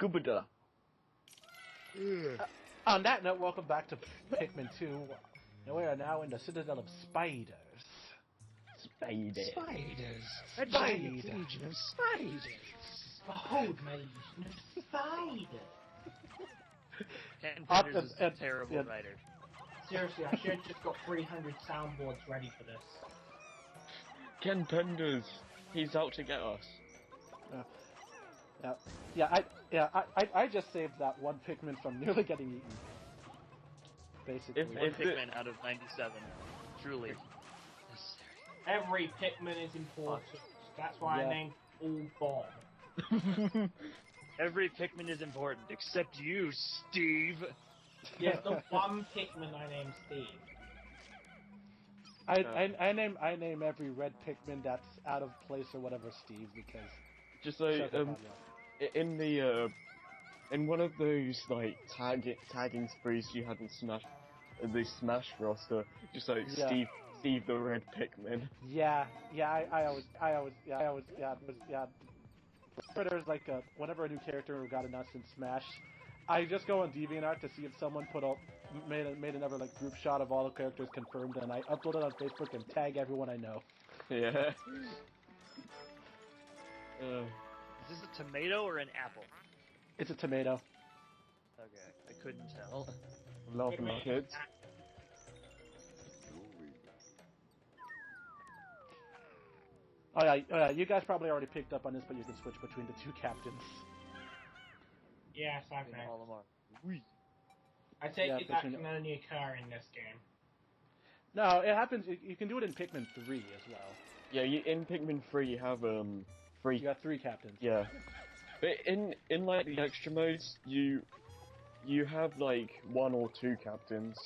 Scooba-da. On that note, welcome back to Pikmin 2. And we are now in the Citadel of Spiders. Spiders. Spiders. Legion of spiders. Behold my legion of spiders. Ken Penders is a terrible writer. Seriously, I should have just got 300 soundboards ready for this. Ken Penders. He's out to get us. I just saved that one Pikmin from nearly getting eaten. Basically. One Pikmin out of 97. Truly. Every Pikmin is important. That's why I named all Bomb. Every Pikmin is important, except you, Steve! Yes, the one Pikmin I named Steve. I name every red Pikmin that's out of place or whatever Steve, because... Just like, in one of those, like, tagging sprees you had in the Smash roster, just like, Steve the red Pikmin. There's like whenever a new character got announced in Smash, I just go on DeviantArt to see if someone made another like group shot of all the characters confirmed, and I upload it on Facebook and tag everyone I know. Yeah. Is this a tomato or an apple? It's a tomato. Okay, I couldn't tell. Love nuggets. Oh yeah, you guys probably already picked up on this, but you can switch between the two captains. Yes, I've know. Olimar. I take it that can only occur in this game. No, it happens. You can do it in Pikmin 3 as well. Yeah, in Pikmin 3 you have three. You got 3 captains. Yeah, but in like the extra modes, you have like 1 or 2 captains.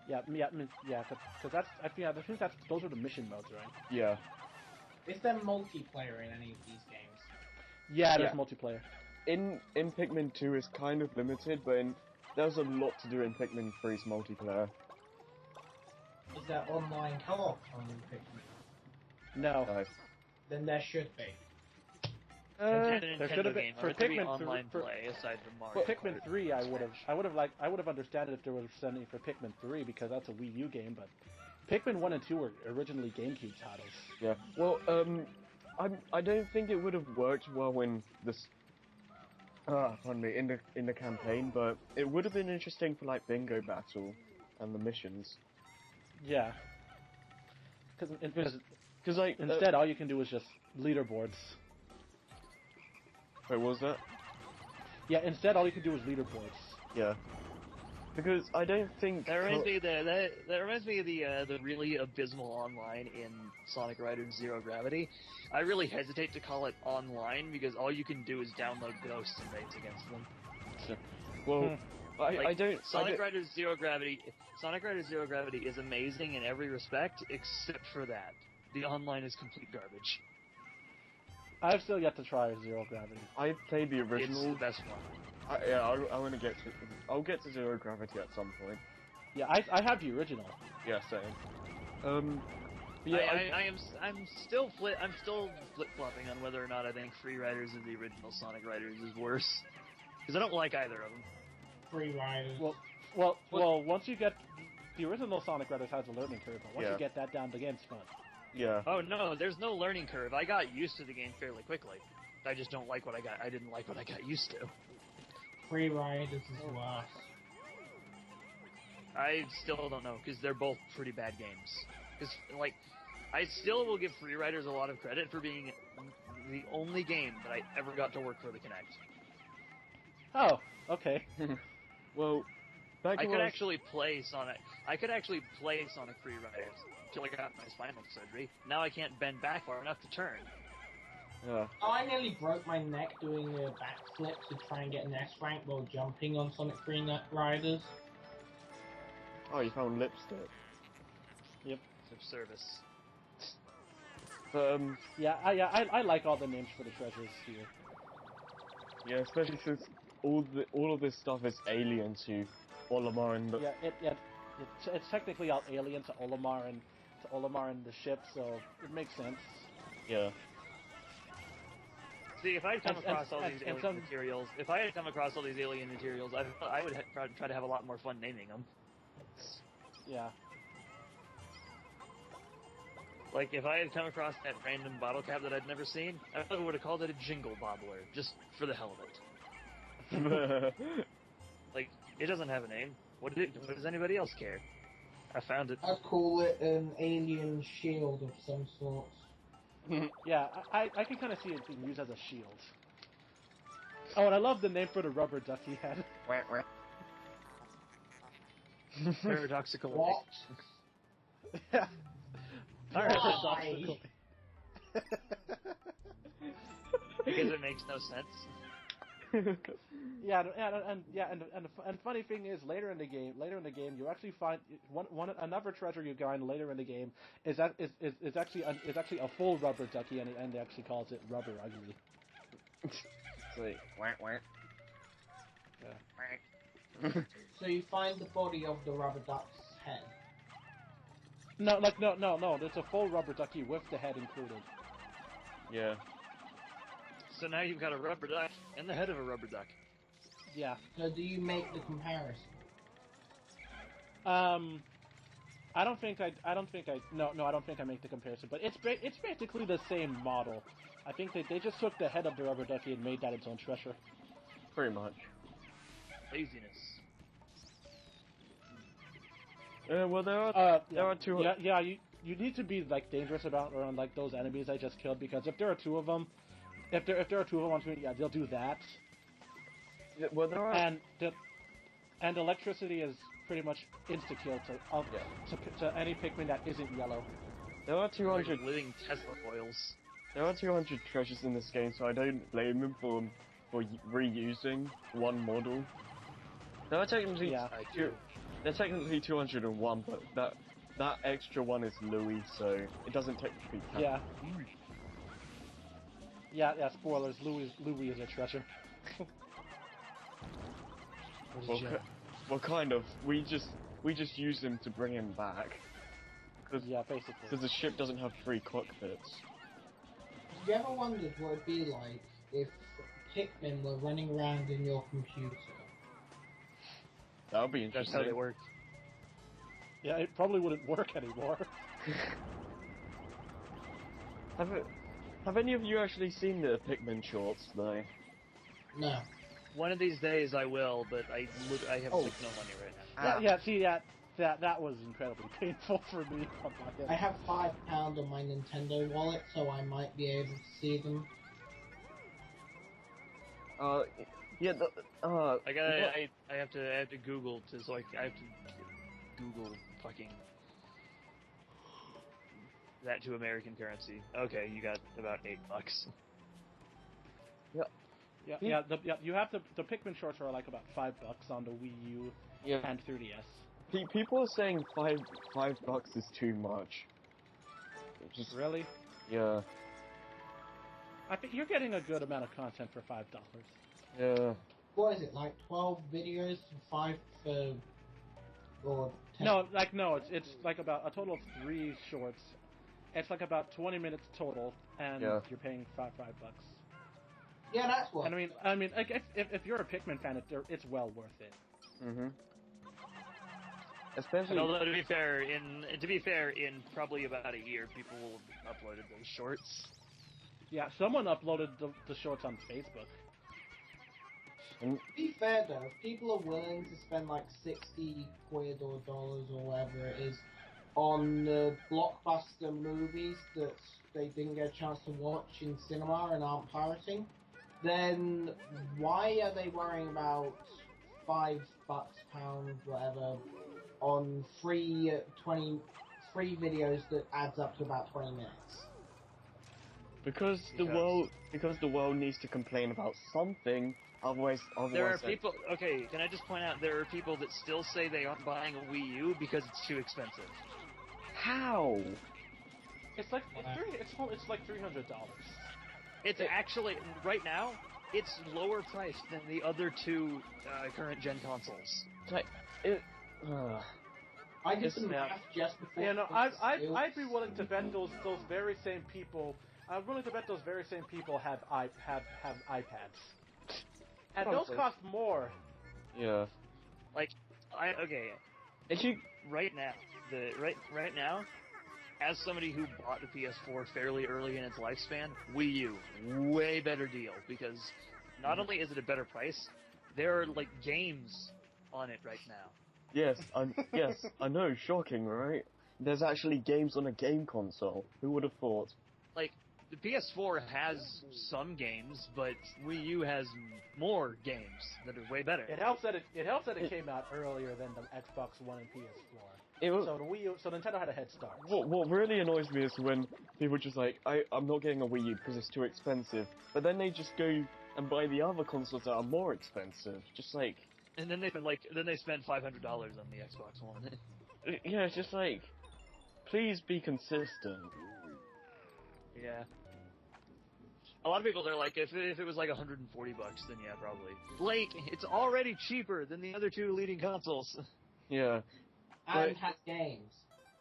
Yeah, because that's I think those are the mission modes, right? Yeah. Is there multiplayer in any of these games? Yeah, there's multiplayer. In Pikmin 2 is kind of limited, but there's a lot to do in Pikmin 3's multiplayer. Is there online co-op on Pikmin? No. Nice. Then there should be. There should have been for Pikmin online play aside from Mario. For Pikmin 3, I would have understood if there was something for Pikmin 3 because that's a Wii U game, but Pikmin 1 and 2 were originally GameCube titles. Yeah. Well, I don't think it would have worked well in this. Pardon me, in the campaign, but it would have been interesting for like Bingo Battle and the missions. Yeah. Because like instead, all you can do is just leaderboards. Wait, what was that? Yeah, instead all you can do is leaderboards. Yeah. Because I don't think that reminds me of the really abysmal online in Sonic Riders Zero Gravity. I really hesitate to call it online because all you can do is download ghosts and race against them. Sure. Well, I don't. Sonic Riders Zero Gravity is amazing in every respect except for that. The online is complete garbage. I've still yet to try Zero Gravity. I played the original. It's the best one. I want to get to. I'll get to Zero Gravity at some point. Yeah, I have the original. Yeah, same. Yeah, I'm still flip-flopping on whether or not I think Free Riders of the original Sonic Riders is worse, because I don't like either of them. Free Riders. Well, once you get the original Sonic Riders has a learning curve, but once you get that down, the game's fun. Yeah. Oh no, there's no learning curve. I got used to the game fairly quickly. I just don't like what I got. I didn't like what I got used to. Free Riders is worse. I still don't know, because they're both pretty bad games. Because, like, I still will give Free Riders a lot of credit for being the only game that I ever got to work for the Kinect. Oh, okay. Well, I could actually play Sonic Free Riders until I got my spinal surgery. Now I can't bend back far enough to turn. Yeah. Oh, I nearly broke my neck doing a backflip to try and get an S rank while jumping on Sonic Free Riders. Oh, you found lipstick. Yep. Of service. Yeah, I like all the names for the treasures here. Yeah, especially since all of this stuff is alien to Olimar and the... Yeah, it's technically all alien to Olimar and the ship, so it makes sense. Yeah. See, if I had come across all these and alien materials, I would try to have a lot more fun naming them. Yeah. Like, if I had come across that random bottle cap that I'd never seen, I probably would have called it a jingle bobbler, just for the hell of it. Like, it doesn't have a name. What does anybody else care? I found it. I'd call it an alien shield of some sort. Yeah, I can kind of see it being used as a shield. Oh, and I love the name for the rubber ducky head. Paradoxical. What? Yeah. Why? Because it makes no sense. And funny thing is, later in the game, you actually find another treasure you find later in the game is actually a full rubber ducky, and it actually calls it Rubber Ugly. Sweet. Yeah. So you find the body of the rubber duck's head. No. There's a full rubber ducky with the head included. Yeah. So now you've got a rubber duck and the head of a rubber duck. Yeah. So do you make the comparison? I don't think I make the comparison, but it's basically the same model. I think they just took the head of the rubber ducky and made that its own treasure. Pretty much. Laziness. Well, there are two. Yeah. You need to be like dangerous around like those enemies I just killed, because if there are two of them, on screen, yeah, they'll do that. Yeah, well, there are. And electricity is pretty much insta kill to any Pikmin that isn't yellow. There are 200 living Tesla coils. There are 200 treasures in this game, so I don't blame him for reusing one model. There are technically They're technically 201, but that extra one is Louis, so it doesn't technically count. Yeah. Spoilers. Louis is a treasure. Well, kind of. We just use him to bring him back. Basically. Because the ship doesn't have 3 cockpits. Have you ever wondered what it'd be like if Pikmin were running around in your computer? That would be interesting. That's how they work. Yeah, it probably wouldn't work anymore. Have any of you actually seen the Pikmin shorts, though? No. One of these days I will, but I have no money right now. See that was incredibly painful for me. I have £5 on my Nintendo wallet, so I might be able to see them. I have to Google I have to Google fucking that to American currency. Okay, you got about $8. Yeah. You have the Pikmin shorts are like about $5 on the Wii U and 3DS. People are saying $5 is too much. Really? Yeah. I think you're getting a good amount of content for $5. Yeah. What is it, like 12 videos for 5 for... or 10? No, it's like about a total of 3 shorts. It's like about 20 minutes total, and you're paying $5. Yeah, that's what. And I mean, like if you're a Pikmin fan, it's well worth it. Mhm. Especially. Although to be fair, in probably about a year, people will have uploaded those shorts. Yeah, someone uploaded the shorts on Facebook. To be fair though, if people are willing to spend like 60 quid or dollars or whatever it is on blockbuster movies that they didn't get a chance to watch in cinema and aren't pirating, then why are they worrying about £5, pound, whatever, on free videos that adds up to about 20 minutes? Because the world needs to complain about something. Otherwise, there are people. Okay, can I just point out there are people that still say they aren't buying a Wii U because it's too expensive. How? It's like it's like $300. It's actually right now. It's lower priced than the other 2 current gen consoles. I did some math just before. Yeah, no, I'd be willing to bet those very same people I'm willing to bet those very same people have iPads, and Probably. those cost more. Yeah. Like, okay, If you right now, right now, as somebody who bought the PS4 fairly early in its lifespan, Wii U, way better deal, because not only is it a better price, there are, like, games on it right now. yes, I know, shocking, right? There's actually games on a game console. Who would have thought? Like, the PS4 has some games, but Wii U has more games that are way better. It helps that it came out earlier than the Xbox One and PS4. It was, So the Wii U, so Nintendo had a head start. what really annoys me is when people just like, I'm not getting a Wii U because it's too expensive, but then they just go and buy the other consoles that are more expensive. Just like, And then they spend $500 on the Xbox One. yeah, it's just like, please be consistent. Yeah. A lot of people, they're like, if it was like $140, then yeah, probably. Blake, it's already cheaper than the other two leading consoles. Yeah, And has games.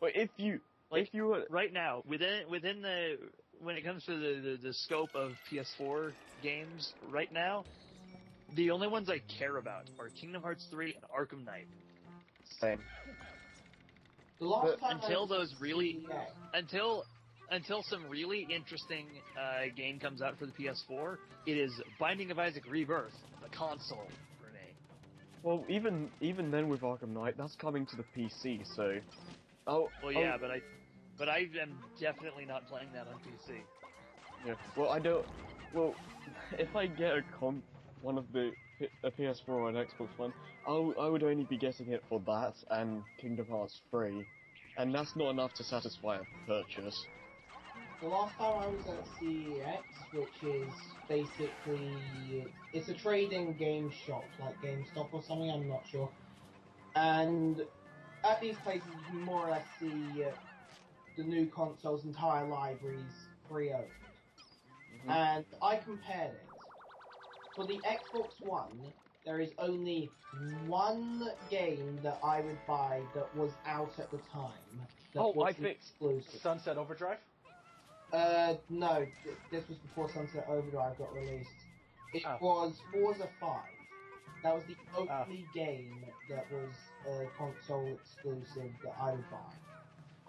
but if you were, Right now, within the, when it comes to the scope of PS4 games, right now, the only ones I care about are Kingdom Hearts 3 and Arkham Knight. same. The last time I Until was those at really, CES, until some really interesting game comes out for the PS4, it is Binding of Isaac Rebirth, the console for me. Well, even then with Arkham Knight, that's coming to the PC, so. Well, yeah, but I am definitely not playing that on PC. Yeah. Well, I don't. Well, if I get one of a PS4 or an Xbox One, I would only be getting it for that and Kingdom Hearts 3, and that's not enough to satisfy a purchase. the last time I was at CEX, which is basically, it's a trading game shop, like GameStop or something, I'm not sure. And at these places you can more or less see the new console's entire libraries pre-owned. And I compared it. For the Xbox One, there is only one game that I would buy that was out at the time. That was exclusive. Sunset Overdrive? No, this was before Sunset Overdrive got released. It Oh. was Forza 5. That was the only game that was console exclusive that I would buy.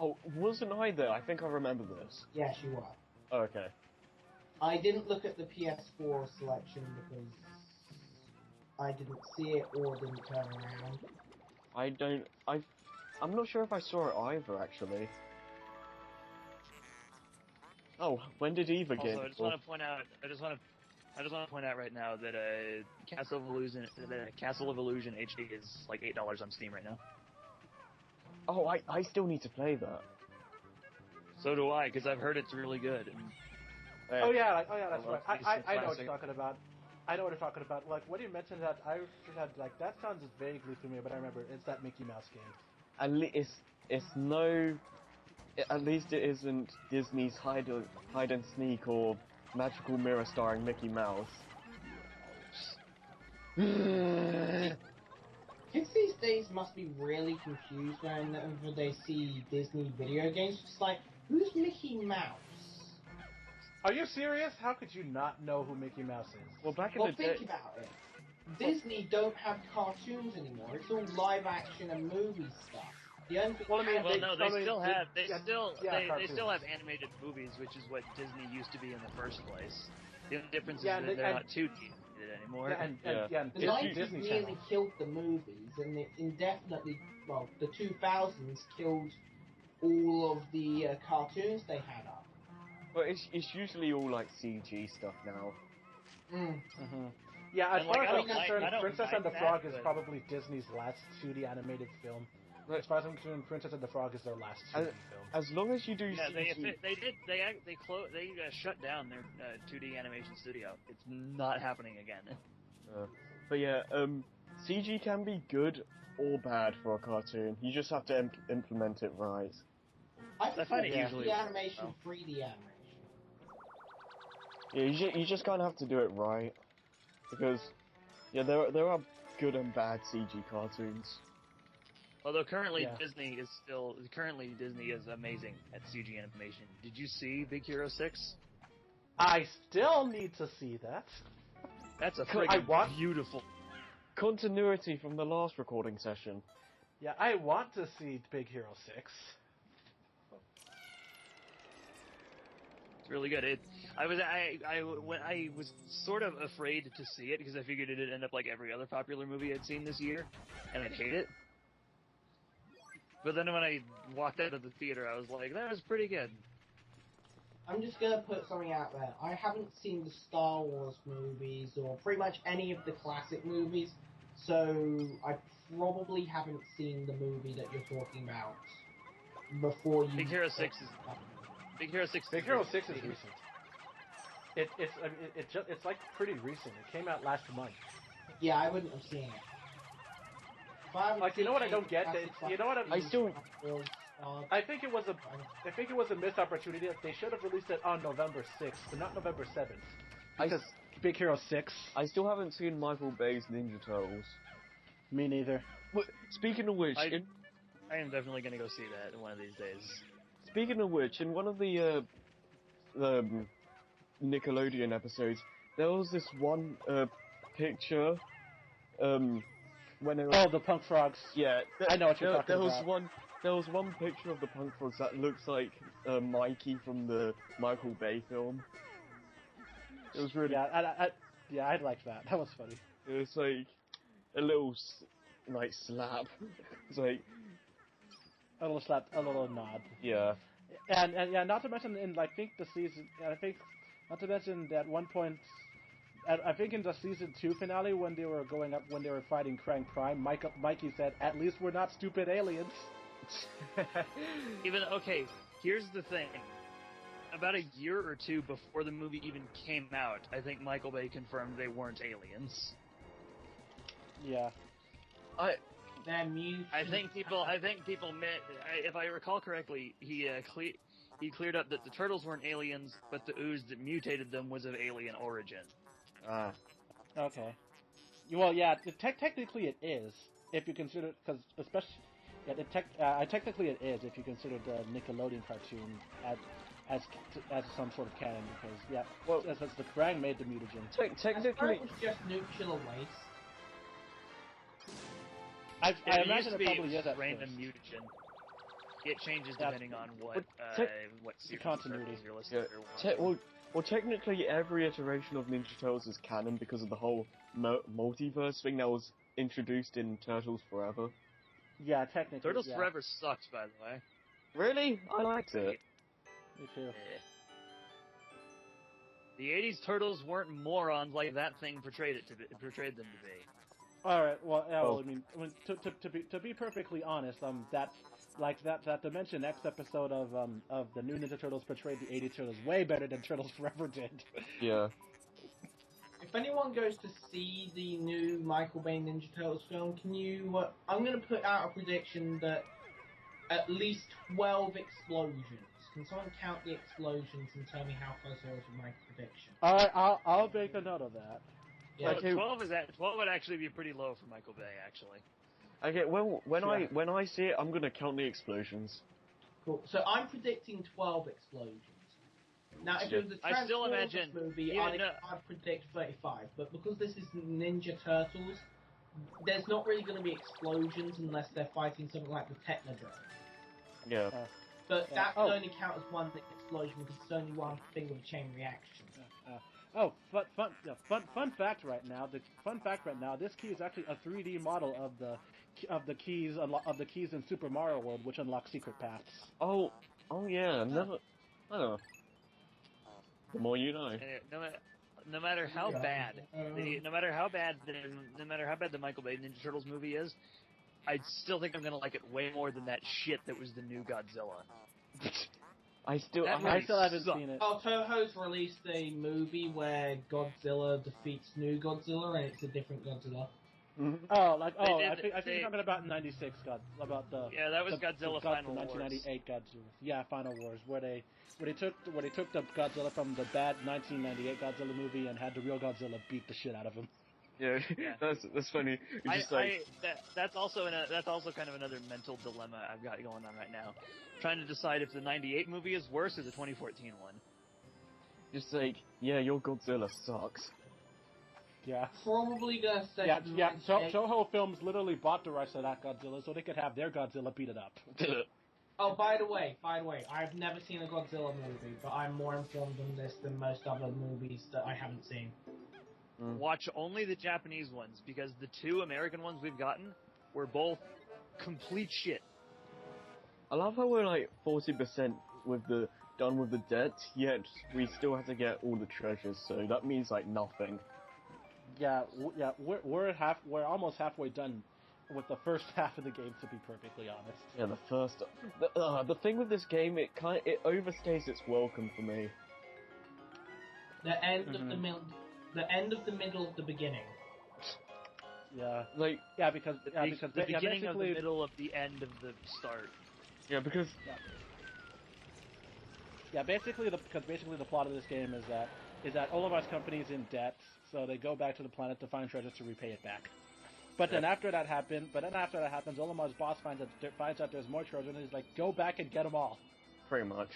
Oh, wasn't I there? I think I remember this. Yes, you were. Oh, okay. I didn't look at the PS4 selection because I didn't see it or didn't turn around. I'm not sure if I saw it either, actually. Oh, when did Eva get Also, I it? just want to point out right now that Castle of Illusion HD is like $8 on Steam right now. Oh, I still need to play that. So do I, because I've heard it's really good. And Oh yeah, that's love right. these I know what classic- you're talking about. I know what you're talking about. Like when you mentioned that, I just had like that sounds vaguely familiar, but I remember it's that Mickey Mouse game. At least at least it isn't Disney's hide and sneak or magical mirror starring Mickey Mouse. Kids these days must be really confused whenever they see Disney video games. It's like, who's Mickey Mouse? Are you serious? How could you not know who Mickey Mouse is? Well, back in Well, the day, think about it. Disney don't have cartoons anymore. It's all live action and movie stuff. The only thing Well, I mean, well, no, they still have they cartoons. still have animated movies, which is what Disney used to be in the first place. The only difference Yeah, is and that they're and- not 2D anymore. and The Disney 90s Channel. nearly killed the movies, and it indefinitely, well, the 2000s killed all of the cartoons they had up. well, it's usually all like CG stuff now. Mm-hmm. Yeah, as And, far like, as I I'm don't concerned, mind Princess and the that, Frog is but- probably Disney's last 2D animated film. Right. As far as I'm concerned, Princess and the Frog is their last 2D film. As long as you do Yeah, CG, they shut down their 2D animation studio. It's not happening again. but yeah, CG can be good or bad for a cartoon. You just have to implement it right. I find prefer it usually 2D animation, well. 3D animation. Yeah, you just kind of have to do it right, because yeah, there are good and bad CG cartoons. Although currently Yeah. Disney is amazing at CG animation. Did you see Big Hero 6? I still need to see that. That's a I friggin' want- beautiful. Continuity from the last recording session. Yeah, I want to see Big Hero 6. It's really good. I was sort of afraid to see it because I figured it'd end up like every other popular movie I'd seen this year, and I'd hate it. But then when I walked out of the theater, I was like, that was pretty good. I'm just gonna put something out there. I haven't seen the Star Wars movies or pretty much any of the classic movies, so I probably haven't seen the movie that you're talking about before you. Big Hero 6 is Big Hero 6. Big Hero 6 is recent. It's like pretty recent. It came out last month. Yeah, I wouldn't have seen it. If I haven't Like, you know seen what I any don't get? classic You know what I still- I think it was a missed opportunity. They should have released it on November 6th, but not November 7th. Because Big Hero 6. I still haven't seen Michael Bay's Ninja Turtles. Me neither. But speaking of which, I am definitely gonna go see that one of these days. speaking of which, in one of the Nickelodeon episodes, there was this one picture when it was, Oh, the Punk Frogs. yeah, I know what you're talking about. There was one picture of the Punk Frogs that looks like Mikey from the Michael Bay film. It was really, Yeah, I'd like that. That was funny. it was like a little like slap. It's like, A little slap, a little nod. yeah. And yeah, not to mention in like not to mention that one point, I think in the season 2 finale when they were fighting Krang Prime, Mikey said, "At least we're not stupid aliens." Okay, here's the thing. About a year or two before the movie even came out, I think Michael Bay confirmed they weren't aliens. Yeah. They're mutants. I think people meant, if I recall correctly, he cleared up that the turtles weren't aliens, but the ooze that mutated them was of alien origin. Ah. Okay. Well, yeah. Technically, it is if you consider because especially. Yeah, technically it is if you consider the Nickelodeon cartoon as some sort of canon because as the Krang made the mutagen. Technically, it was just nuclear waste. I It imagine used to it be probably is at random first. mutagen. It changes depending on what series continuity. you're listening yeah, to. well, technically every iteration of Ninja Turtles is canon because of the whole multiverse thing that was introduced in Turtles Forever. Yeah, technically. Turtles yeah. Forever sucks, by the way. Really? I liked it. Me too. The '80s Turtles weren't morons like that thing portrayed them to be. All right. Well, yeah, well, I mean, to be perfectly honest, that Dimension X episode of the new Ninja Turtles portrayed the '80s Turtles way better than Turtles Forever did. Yeah. If anyone goes to see the new Michael Bay Ninja Turtles film, can you? I'm going to put out a prediction that at least 12 explosions. Can someone count the explosions and tell me how close I was with my prediction? All right, I'll make a note of that. Yeah. Okay. 12 would actually be pretty low for Michael Bay, actually. Okay. Well, Yeah. when I see it, I'm gonna count the explosions. Cool. So I'm predicting 12 explosions. Now, if it was a I still Transformers imagine movie, I'd predict 35. But because this is Ninja Turtles, there's not really going to be explosions unless they're fighting something like the Technodrome. Yeah. But Yeah. that can only count as one explosion because it's only one thing with a chain reaction. Fun fact right now. This key is actually a 3D model of the keys in Super Mario World, which unlock secret paths. Oh yeah. Never. I don't know. The more you know. And no matter how bad, no matter how bad the Michael Bay Ninja Turtles movie is, I still think I'm gonna like it way more than that shit that was the new Godzilla. I still haven't seen it. Oh, Toho's released a movie where Godzilla defeats new Godzilla, and it's a different Godzilla. I think you're talking about '96 about the that was Godzilla Final the Wars. 1998 Godzilla. Yeah, Final Wars, where they took the Godzilla from the bad 1998 Godzilla movie and had the real Godzilla beat the shit out of him. Yeah, that's funny. That's also kind of another mental dilemma I've got going on right now, trying to decide if the '98 movie is worse or the 2014 one. Just like, yeah, your Godzilla sucks. Yeah. Probably gonna say Toho Films literally bought the rights to that Godzilla so they could have their Godzilla beat it up. Oh, by the way, I've never seen a Godzilla movie, but I'm more informed on this than most other movies that I haven't seen. Watch only the Japanese ones, because the 2 American ones we've gotten were both complete shit. I love how we're like 40% done with the debt, yet we still have to get all the treasures, so that means like nothing. Yeah, we're almost halfway done with the first half of the game, to be perfectly honest. Yeah, the thing with this game, it overstays its welcome for me. The end of the middle, the end of the middle of the beginning. Yeah, Like, because the beginning of the middle of the end of the start. yeah, because basically the plot of this game is that Olivar's company is in debt, so they go back to the planet to find treasures to repay it back. But then after that happens, Olimar's boss finds out there's more treasure, and he's like, go back and get them all. pretty much.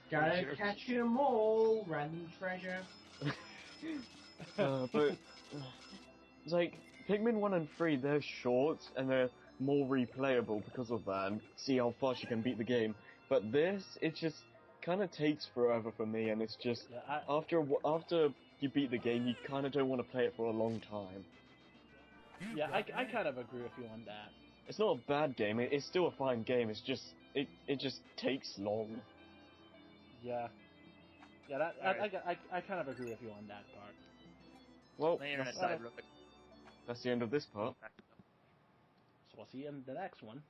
Gotta catch 'em all, random treasure. But it's like Pikmin 1 and 3, they're short and they're more replayable because of that, and see how fast you can beat the game. But this, it just kind of takes forever for me, and it's just after you beat the game, you kind of don't want to play it for a long time. Yeah, I kind of agree with you on that. It's not a bad game. It's still a fine game. It's just it just takes long. Yeah. Yeah, I kind of agree with you on that part. Well, My internet died real quick. that's the end of this part. So we'll see you in the next one.